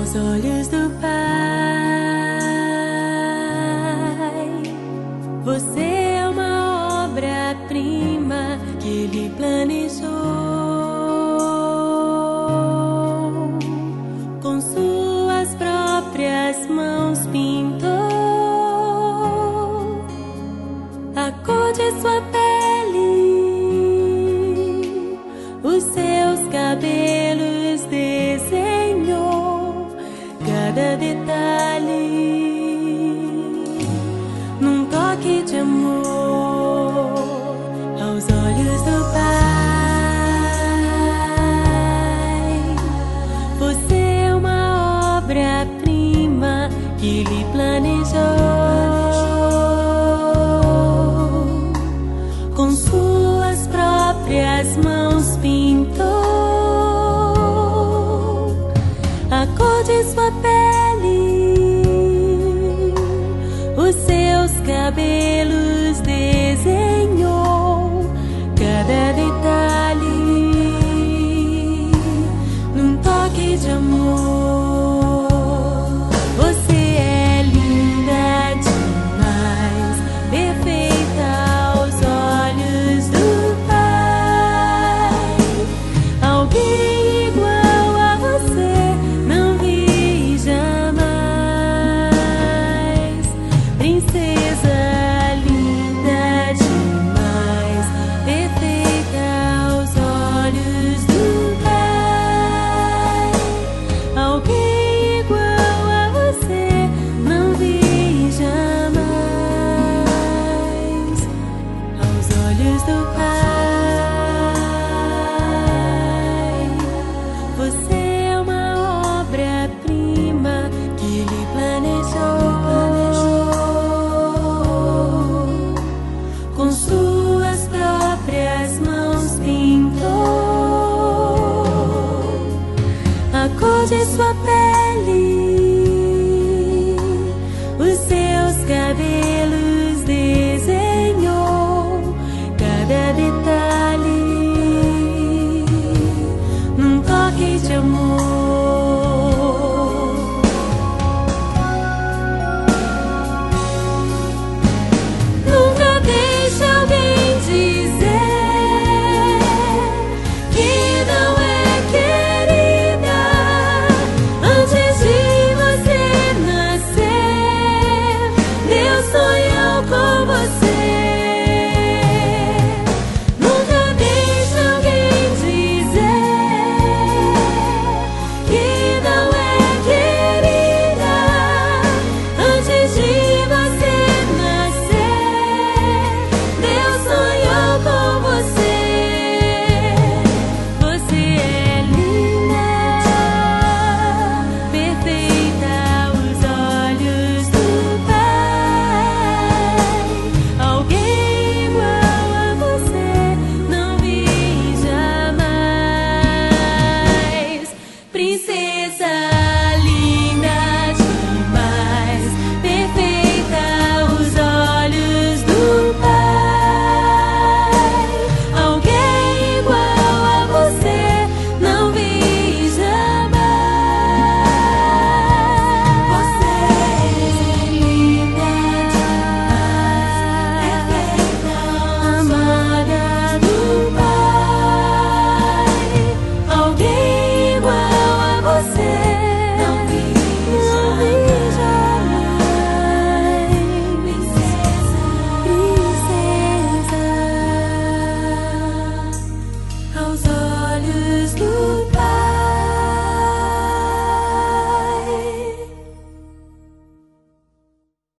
aos olhos do Pai. Você é uma obra-prima que Ele planejou, com suas próprias mãos pintou a cor de sua pele, os seus cabelos desenhou cada detalhe, num toque de amor aos olhos do Pai. Você é uma obra-prima que Ele planejou, com suas próprias mãos pintou a cor de sua pele, os seus cabelos desenhou cada detalhe, num toque de amor. Você é linda demais, perfeita aos olhos do Pai. Alguém igual a você não vi jamais. Princesa linda demais, perfeita aos olhos do Pai. Alguém igual a você não vi jamais. Aos olhos do Pai, você é uma obra-prima que Ele planejou, com suas próprias mãos pintou a cor de sua pele, os seus cabelos